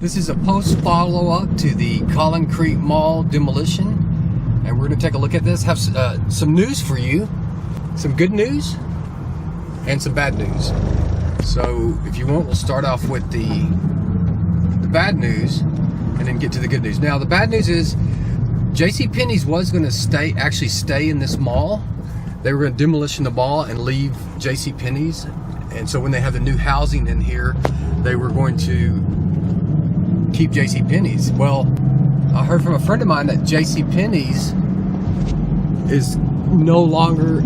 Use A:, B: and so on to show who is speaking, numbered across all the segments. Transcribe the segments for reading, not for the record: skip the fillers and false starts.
A: This is a post follow-up to the Collin Creek Mall demolition, and we're going to take a look at this. Have some news for you, some good news and some bad news. So if you want, we'll start off with the bad news and then get to the good news. Now the bad news is JCPenney's was going to actually stay in this mall. They were going to demolition the mall and leave JCPenney's, and so when they have the new housing in here, they were going to keep JCPenney's. Well, I heard from a friend of mine that JCPenney's is no longer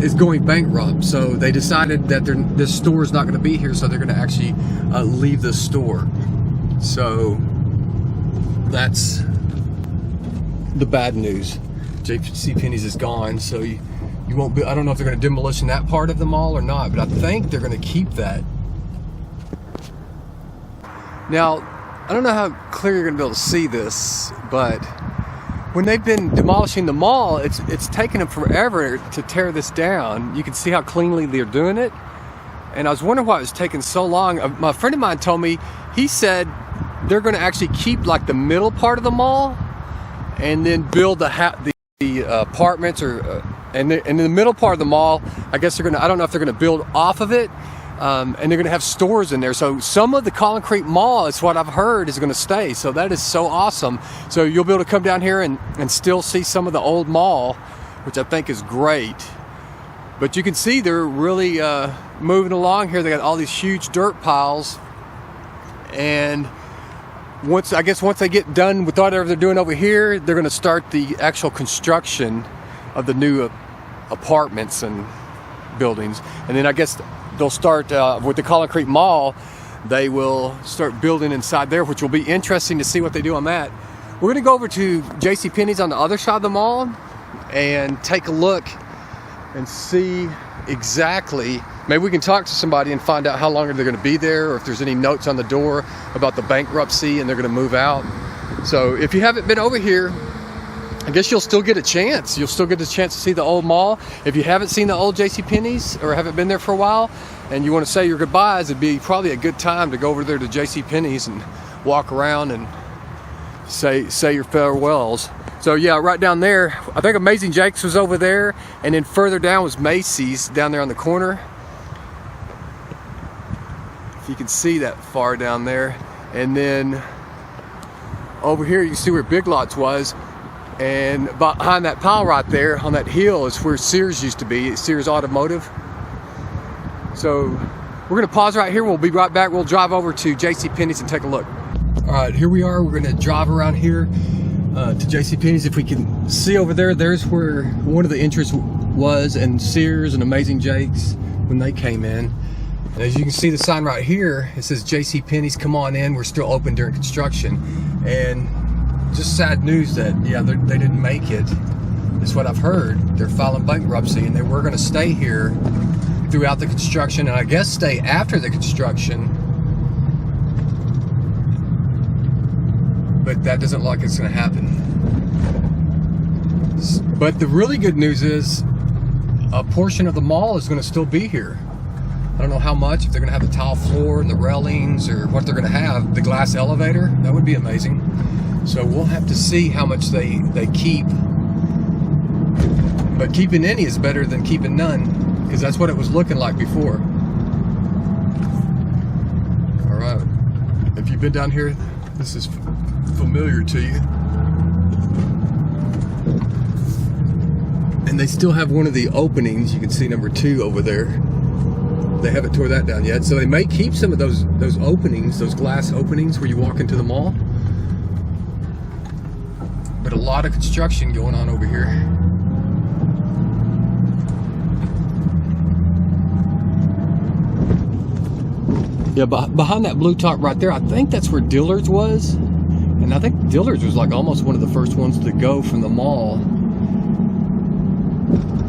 A: is going bankrupt, so they decided that this store is not going to be here, so they're going to actually leave the store. So that's the bad news. JCPenney's is gone, so you won't be. I don't know if they're going to demolition that part of the mall or not, but I think they're going to keep that. Now, I don't know how clear you're going to be able to see this, but when they've been demolishing the mall, it's taken them forever to tear this down. You can see how cleanly they're doing it, and I was wondering why it was taking so long. My friend of mine told me, he said they're going to actually keep like the middle part of the mall and then build the apartments, or and in the middle part of the mall, I guess they're going to, I don't know if they're going to build off of it, and they're going to have stores in there. So some of the Collin Creek Mall, is what I've heard, is going to stay. So that is so awesome. So you'll be able to come down here and still see some of the old mall, which I think is great. But you can see they're really moving along here. They got all these huge dirt piles, and once they get done with whatever they're doing over here, they're going to start the actual construction of the new apartments and buildings. And then I guess they'll start with the Collin Creek Mall. They will start building inside there, which will be interesting to see what they do on that. We're going to go over to JCPenney's on the other side of the mall and take a look and see exactly. Maybe we can talk to somebody and find out how long they're going to be there, or if there's any notes on the door about the bankruptcy and they're going to move out. So if you haven't been over here, I guess you'll still get a chance. You'll still get a chance to see the old mall. If you haven't seen the old JCPenney's or haven't been there for a while and you want to say your goodbyes, it'd be probably a good time to go over there to JCPenney's and walk around and say your farewells. So yeah, right down there, I think Amazing Jake's was over there, and then further down was Macy's down there on the corner. If you can see that far down there. And then over here you can see where Big Lots was. And behind that pile right there on that hill is where Sears used to be, Sears Automotive. So we're going to pause right here. We'll be right back. We'll drive over to JCPenney's and take a look. All right, here we are. We're going to drive around here to JCPenney's. If we can see over there, there's where one of the entrances was, and Sears and Amazing Jake's when they came in. And as you can see the sign right here, it says JCPenney's, come on in. We're still open during construction. And just sad news that, yeah, they didn't make it. That's what I've heard. They're filing bankruptcy, and they were going to stay here throughout the construction, and I guess stay after the construction. But that doesn't look like it's going to happen. But the really good news is a portion of the mall is going to still be here. I don't know how much, if they're going to have the tile floor and the railings, or what they're going to have. The glass elevator, that would be amazing. So we'll have to see how much they keep. But keeping any is better than keeping none, because that's what it was looking like before. All right. If you've been down here, this is familiar to you. And they still have one of the openings. You can see number 2 over there. They haven't tore that down yet. So they may keep some of those openings, those glass openings where you walk into the mall. But a lot of construction going on over here. Yeah, behind that blue top right there, I think that's where Dillard's was. And I think Dillard's was like almost one of the first ones to go from the mall.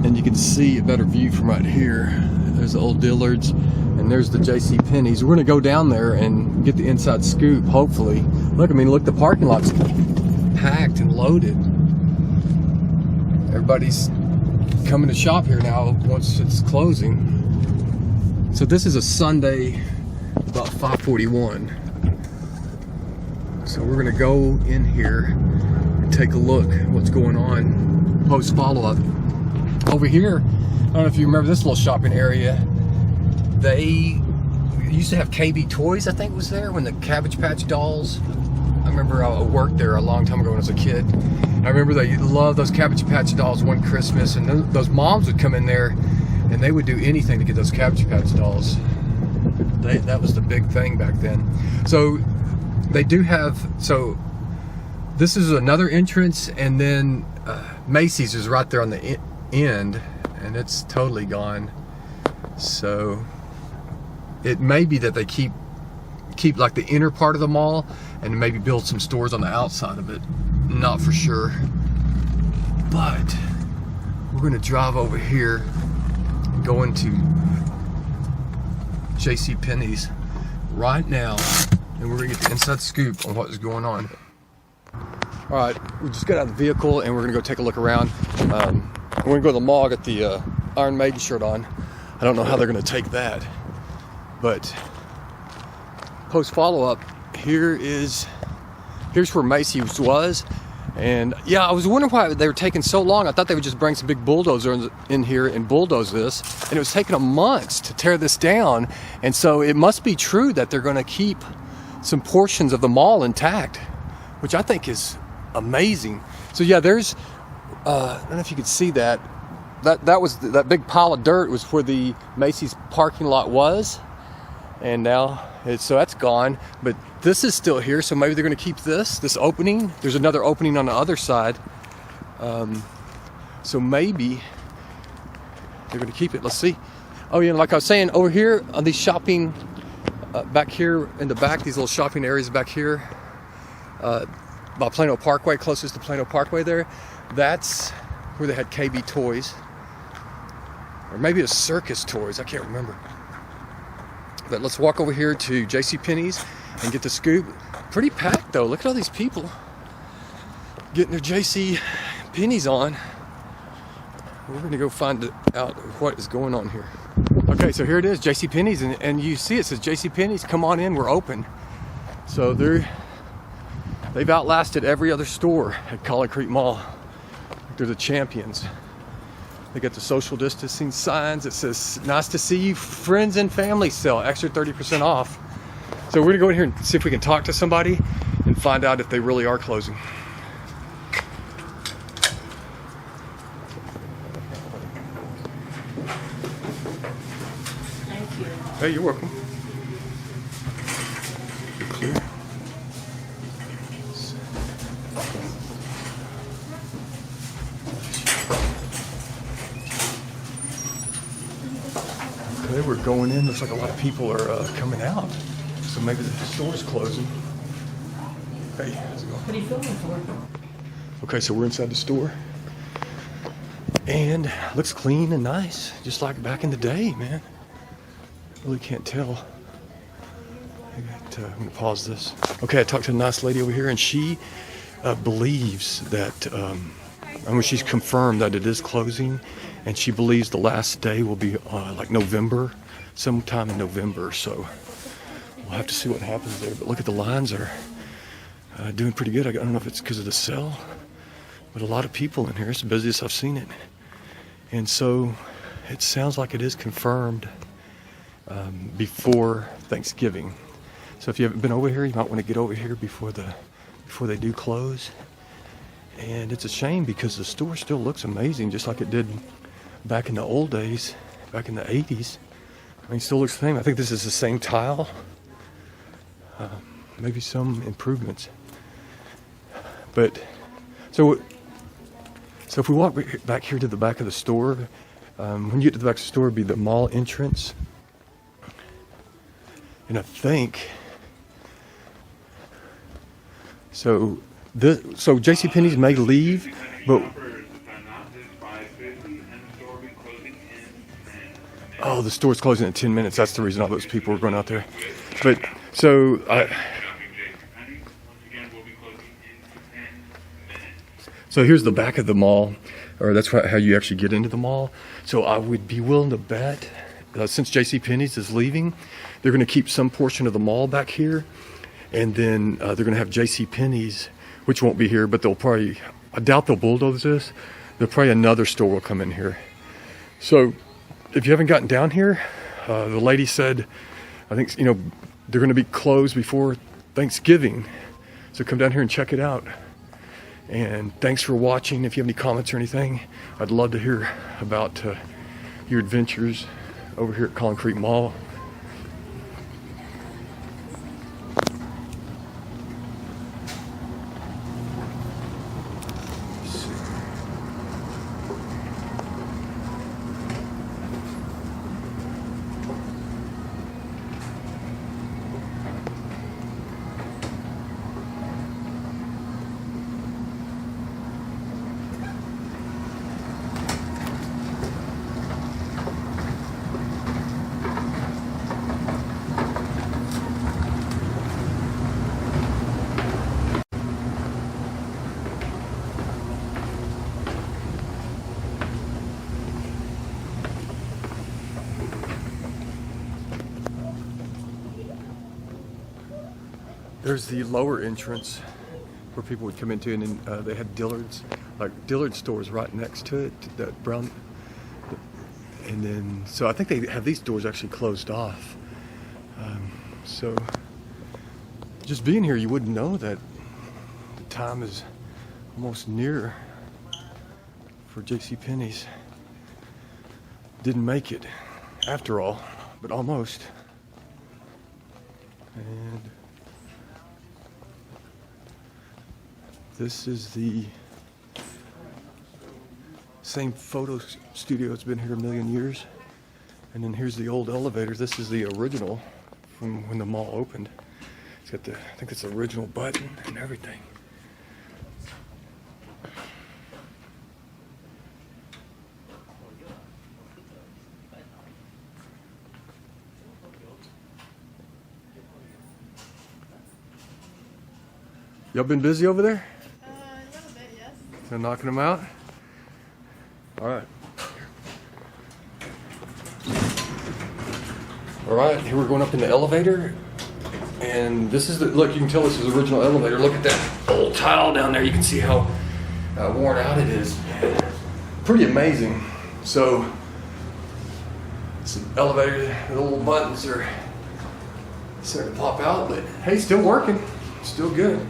A: And you can see a better view from right here. There's the old Dillard's, and there's the JCPenney's. We're gonna go down there and get the inside scoop, hopefully. Look, I mean, look, the parking lot's packed and loaded. Everybody's coming to shop here now once it's closing. So this is a Sunday, about 5:41. So we're gonna go in here and take a look at what's going on post follow-up. Over here, I don't know if you remember this little shopping area. They used to have KB Toys, I think was there, when the Cabbage Patch dolls. I remember I worked there a long time ago when I was a kid. I remember they loved those Cabbage Patch dolls one Christmas, and those moms would come in there and they would do anything to get those Cabbage Patch dolls. That was the big thing back then. So they do have, so this is another entrance, and then Macy's is right there on the end, and it's totally gone. So it may be that they keep like the inner part of the mall and maybe build some stores on the outside of it. Not for sure. But we're gonna drive over here and go into JCPenney's right now, and we're gonna get the inside scoop on what is going on. All right, we just got out of the vehicle and we're gonna go take a look around. We're gonna go to the mall, get the Iron Maiden shirt on. I don't know how they're gonna take that, but post follow-up, here's where Macy's was. And yeah, I was wondering why they were taking so long. I thought they would just bring some big bulldozers in here and bulldoze this, and it was taking them months to tear this down. And so it must be true that they're going to keep some portions of the mall intact, which I think is amazing. So yeah, there's I don't know if you could see that was that big pile of dirt was where the Macy's parking lot was, and now so that's gone, but this is still here, so maybe they're going to keep this opening. There's another opening on the other side, so maybe they're going to keep it. Let's see. Oh yeah, like I was saying, over here on these shopping back here in the back, these little shopping areas back here by Plano Parkway, closest to Plano Parkway there, that's where they had KB Toys, or maybe it was Circus Toys, I can't remember. But let's walk over here to JCPenney's and get the scoop. Pretty packed though. Look at all these people getting their JCPenney's on. We're gonna go find out what is going on here. Okay, so here it is, JCPenney's, and you see it says JCPenney's, come on in, we're open. So they've outlasted every other store at Collin Creek Mall. They're the champions. They got the social distancing signs. It says, nice to see you, friends and family sale, extra 30% off. So we're gonna go in here and see if we can talk to somebody and find out if they really are closing.
B: Thank you.
A: Hey, you're welcome. You're clear. Okay, we're going in. Looks like a lot of people are coming out. So maybe the store's closing. Hey, how's it going?
B: What are you filming for?
A: Okay, so we're inside the store. And looks clean and nice, just like back in the day, man. Really can't tell. I'm gonna pause this. Okay, I talked to a nice lady over here, and she believes that, she's confirmed that it is closing, and she believes the last day will be like November, sometime in November. So we'll have to see what happens there. But look at the lines are doing pretty good. I don't know if it's because of the sale, but a lot of people in here. It's the busiest I've seen it. And so it sounds like it is confirmed before Thanksgiving. So if you haven't been over here, you might want to get over here before they do close. And it's a shame because the store still looks amazing, just like it did back in the old days, back in the 80s. I mean, it still looks the same. I think this is the same tile. Maybe some improvements. But so if we walk back here to the back of the store, when you get to the back of the store, it'd be the mall entrance. And I think so JCPenney's may leave, but the store's closing in 10 minutes. That's the reason all those people were going out there. But so here's the back of the mall, or that's how you actually get into the mall. So I would be willing to bet, since JCPenney's is leaving, they're going to keep some portion of the mall back here, And then they're going to have JCPenney's, which won't be here, but they'll probably, I doubt they'll bulldoze this. There'll probably another store will come in here. So if you haven't gotten down here, the lady said, I think, you know, they're going to be closed before Thanksgiving. So come down here and check it out. And thanks for watching. If you have any comments or anything, I'd love to hear about your adventures over here at Collin Creek Mall. There's the lower entrance where people would come into, and then they had Dillard's, like Dillard's stores right next to it, that brown. And then, so I think they have these doors actually closed off. So just being here, you wouldn't know that the time is almost near for JCPenney's. Didn't make it after all, but almost. And this is the same photo studio that's been here a million years. And then here's the old elevator. This is the original from when the mall opened. It's got the, I think it's the original button and everything. Y'all been busy over there?
B: A little bit, yes.
A: So knocking them out? All right. All right, here we're going up in the elevator. And this is the, look, you can tell this is the original elevator. Look at that old tile down there. You can see how worn out it is. Pretty amazing. So, it's an elevator, the little buttons are starting to pop out, but hey, still working, still good.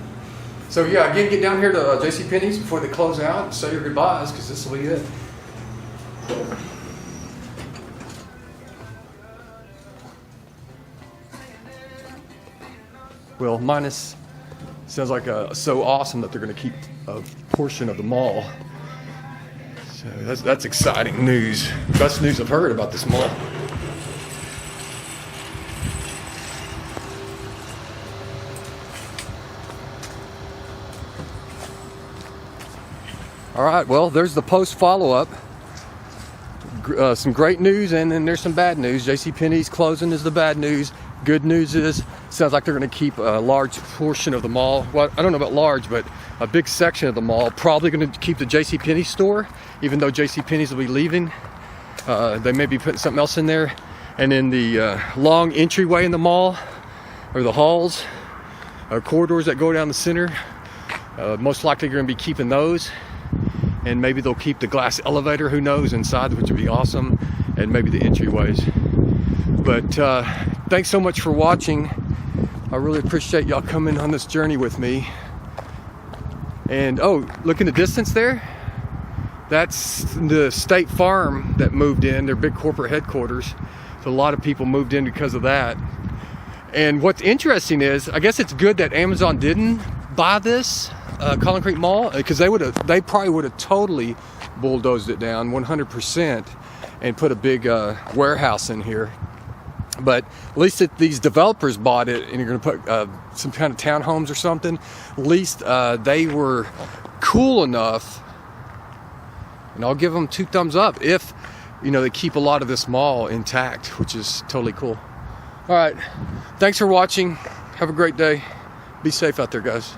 A: So yeah, again, get down here to JCPenney's before they close out and say your goodbyes, because this will be it. Well, minus, sounds like so awesome that they're going to keep a portion of the mall. So that's exciting news. Best news I've heard about this mall. All right, well, there's the post follow-up. Some great news, and then there's some bad news. JCPenney's closing is the bad news. Good news is, sounds like they're going to keep a large portion of the mall. Well, I don't know about large, but a big section of the mall. Probably going to keep the JCPenney store, even though JCPenney's will be leaving. They may be putting something else in there. And then the long entryway in the mall, or the halls, corridors that go down the center, most likely you're going to be keeping those. And maybe they'll keep the glass elevator, who knows, inside, which would be awesome, and maybe the entryways. But thanks so much for watching. I really appreciate y'all coming on this journey with me. And oh, look in the distance there. That's the State Farm that moved in, their big corporate headquarters. So a lot of people moved in because of that. And what's interesting is, I guess it's good that Amazon didn't buy this Collin Creek Mall, because they probably would have totally bulldozed it down 100% and put a big warehouse in here. But at least if these developers bought it and you're going to put some kind of townhomes or something, at least they were cool enough, and I'll give them 2 thumbs up if, you know, they keep a lot of this mall intact, which is totally cool. All right, thanks for watching. Have a great day. Be safe out there, guys.